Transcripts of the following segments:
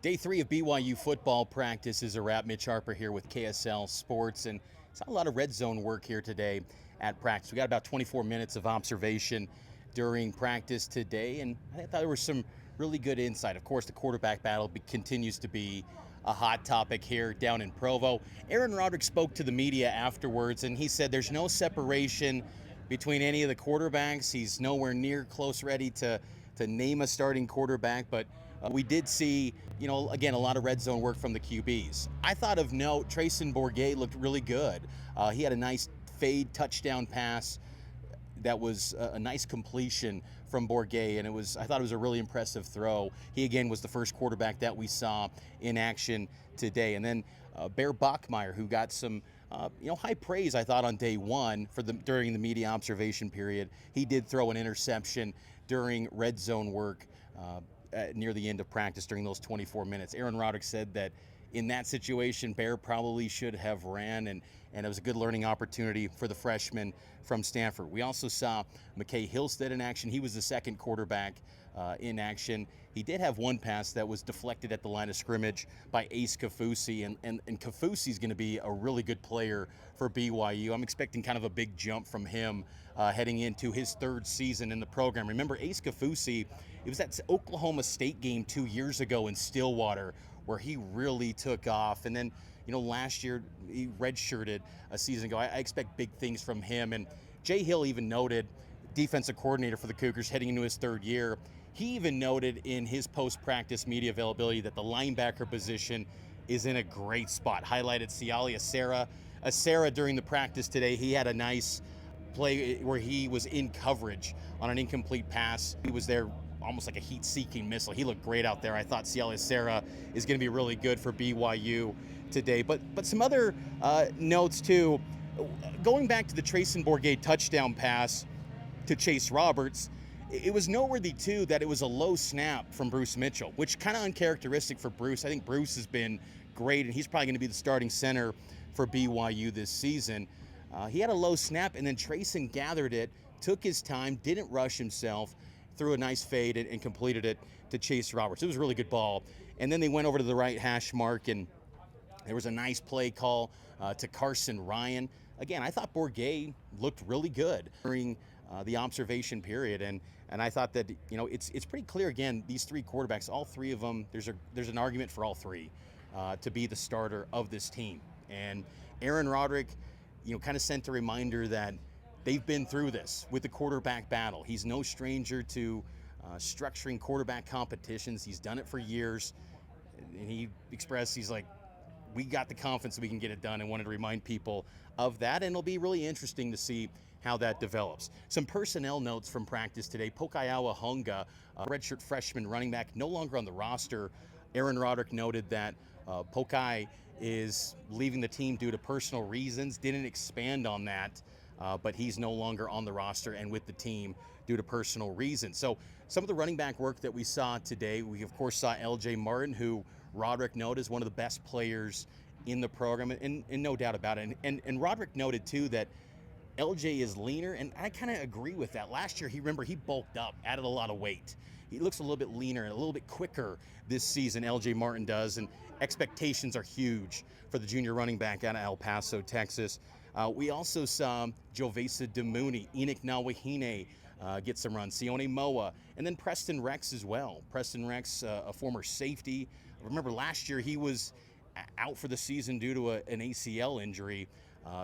Day 3 of BYU football practice is a wrap. Mitch Harper here with KSL Sports, and saw a lot of red zone work here today at practice. We got about 24 minutes of observation during practice today, and I thought there was some really good insight. Of course, the quarterback battle continues to be a hot topic here down in Provo. Aaron Roderick spoke to the media afterwards, and he said there's no separation between any of the quarterbacks. He's nowhere near close ready to name a starting quarterback, but we did see, again, a lot of red zone work from the QBs. I thought of note, Treyson Bourguet looked really good. He had a nice fade touchdown pass that was a nice completion from Bourguet, and I thought it was a really impressive throw. He again was the first quarterback that we saw in action today. And then Bear Bachmeier, who got some high praise, I thought, on day one during the media observation period. He did throw an interception during red zone work near the end of practice during those 24 minutes. Aaron Roderick said that in that situation, Bear probably should have ran, and it was a good learning opportunity for the freshman from Stanford. We also saw McCae Hillstead in action. He was the second quarterback in action. He did have one pass that was deflected at the line of scrimmage by Ace Kafusi, and Kafusi's going to be a really good player for BYU. I'm expecting kind of a big jump from him heading into his third season in the program. Remember, Ace Kafusi, it was that Oklahoma State game 2 years ago in Stillwater where he really took off. And then, last year he redshirted a season ago. I expect big things from him. And Jay Hill even noted, defensive coordinator for the Cougars heading into his third year, he even noted in his post-practice media availability that the linebacker position is in a great spot. Highlighted Siali Acera during the practice today. He had a nice play where he was in coverage on an incomplete pass. He was there almost like a heat-seeking missile. He looked great out there. I thought Siali Acera is going to be really good for BYU today. But some other notes too. Going back to the Treyson Bourguet touchdown pass to Chase Roberts, it was noteworthy too that it was a low snap from Bruce Mitchell, which kind of uncharacteristic for Bruce. I think Bruce has been great, and he's probably going to be the starting center for BYU this season. He had a low snap, and then Treyson gathered it, took his time, didn't rush himself, threw a nice fade and completed it to Chase Roberts. It was a really good ball. And then they went over to the right hash mark, and there was a nice play call to Carson Ryan. Again, I thought Bourguet looked really good during the observation period, and I thought that it's pretty clear. Again, these three quarterbacks, all three of them, there's an argument for all three to be the starter of this team. And Aaron Roderick, kind of sent a reminder that they've been through this with the quarterback battle. He's no stranger to structuring quarterback competitions. He's done it for years, and he expressed, he's like, we got the confidence that we can get it done, and wanted to remind people of that. And it'll be really interesting to see how that develops. Some personnel notes from practice today. Pokaiaua Haunga, a redshirt freshman running back, no longer on the roster. Aaron Roderick noted that Pokai is leaving the team due to personal reasons. Didn't expand on that, but he's no longer on the roster and with the team due to personal reasons. So some of the running back work that we saw today, we of course saw LJ Martin, who Roderick noted is one of the best players in the program, and no doubt about it. And Roderick noted too that LJ is leaner, and I kind of agree with that. Last year, he bulked up, added a lot of weight. He looks a little bit leaner and a little bit quicker this season, LJ Martin does, and expectations are huge for the junior running back out of El Paso, Texas. We also saw Jovesa Demouni, Enoch Nawahine get some runs, Sione Moa, and then Preston Rex as well. Preston Rex, a former safety. Remember last year he was out for the season due to an ACL injury.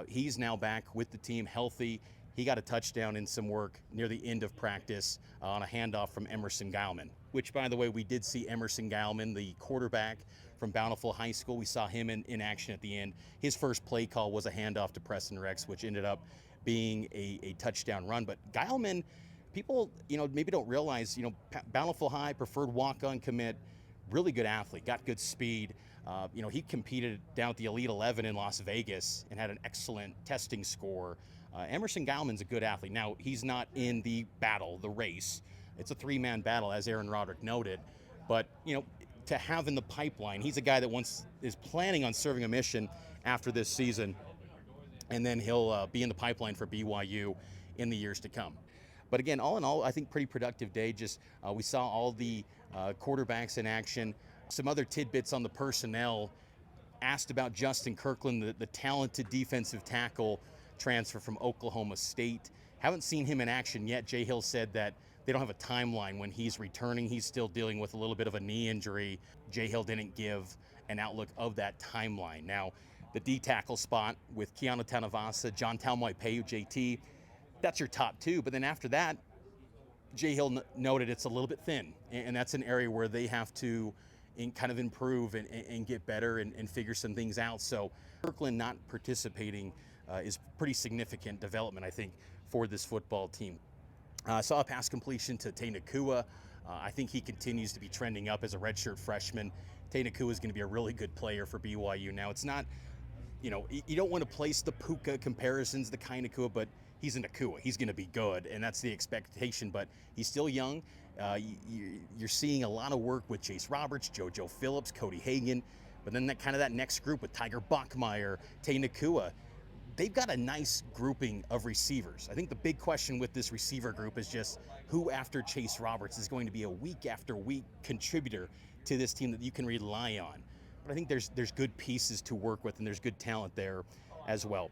He's now back with the team, healthy. He got a touchdown in some work near the end of practice on a handoff from Emerson Geilman, which, by the way, we did see Emerson Geilman, the quarterback from Bountiful High School. We saw him in action at the end. His first play call was a handoff to Preston Rex, which ended up being a touchdown run. But Geilman, people, maybe don't realize, Bountiful High, preferred walk-on commit, really good athlete, got good speed. He competed down at the Elite 11 in Las Vegas and had an excellent testing score. Emerson Geilman's a good athlete. Now, he's not in the battle, the race. It's a three-man battle, as Aaron Roderick noted. But, to have in the pipeline, he's a guy that is planning on serving a mission after this season, and then he'll be in the pipeline for BYU in the years to come. But again, all in all, I think pretty productive day. Just we saw all the quarterbacks in action. Some other tidbits on the personnel. Asked about Justin Kirkland, the talented defensive tackle transfer from Oklahoma State. Haven't seen him in action yet. Jay Hill said that they don't have a timeline when he's returning. He's still dealing with a little bit of a knee injury. Jay Hill didn't give an outlook of that timeline. Now, the D tackle spot with Keanu Tanavasa, John Taumaipeau, JT, that's your top two. But then after that, Jay Hill noted it's a little bit thin, and that's an area where they have to kind of improve and get better and figure some things out. So Kirkland not participating is pretty significant development, I think, for this football team. Saw a pass completion to Tay Nakua. I think he continues to be trending up as a redshirt freshman. Tay Nakua is going to be a really good player for BYU. Now, it's not, you don't want to place the Puka comparisons to Kai Nakua, but he's a Nakua. He's going to be good, and that's the expectation, but he's still young. You're seeing a lot of work with Chase Roberts, JoJo Phillips, Cody Hagan, but then that next group with Bear Bachmeier, Tay Nakua, they've got a nice grouping of receivers. I think the big question with this receiver group is just who after Chase Roberts is going to be a week after week contributor to this team that you can rely on. But I think there's good pieces to work with, and there's good talent there as well.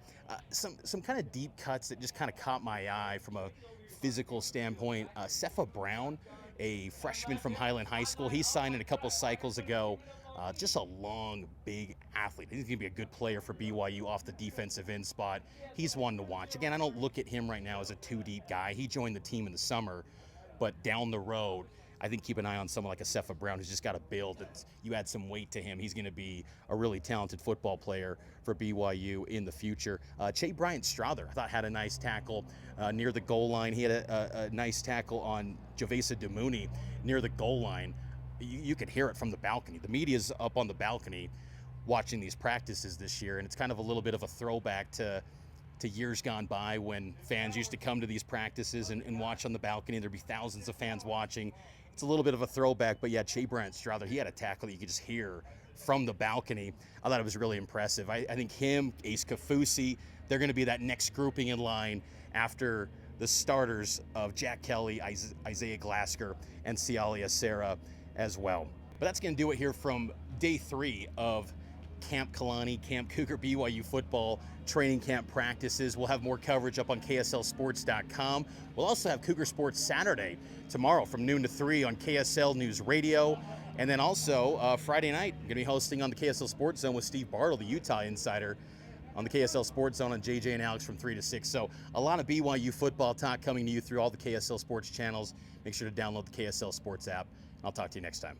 Some kind of deep cuts that just kind of caught my eye from a physical standpoint. Cepha Brown, a freshman from Highland High School, he signed in a couple cycles ago. Just a long, big athlete. He's going to be a good player for BYU off the defensive end spot. He's one to watch. Again, I don't look at him right now as a two-deep guy. He joined the team in the summer, but down the road, I think keep an eye on someone like a Cepha Brown who's just got a build. You add some weight to him, he's going to be a really talented football player for BYU in the future. Che Bryant Strother, I thought, had a nice tackle near the goal line. He had a nice tackle on Javesa Dumuni near the goal line. You could hear it from the balcony. The media's up on the balcony watching these practices this year, and it's kind of a little bit of a throwback to years gone by when fans used to come to these practices and watch on the balcony. There'd be thousands of fans watching. It's a little bit of a throwback, but yeah, Che Bryant Strother, he had a tackle that you could just hear from the balcony. I thought it was really impressive. I think him, Ace Kafusi, they're going to be that next grouping in line after the starters of Jack Kelly, Isaiah Glasker, and Sialia Serra as well. But that's going to do it here from day 3 of Camp Kalani, Camp Cougar BYU football training camp practices. We'll have more coverage up on KSLSports.com. We'll also have Cougar Sports Saturday tomorrow from noon to 3 on KSL News Radio. And then also Friday night, I'm going to be hosting on the KSL Sports Zone with Steve Bartle, the Utah insider, on the KSL Sports Zone on JJ and Alex from 3 to 6. So a lot of BYU football talk coming to you through all the KSL Sports channels. Make sure to download the KSL Sports app. I'll talk to you next time.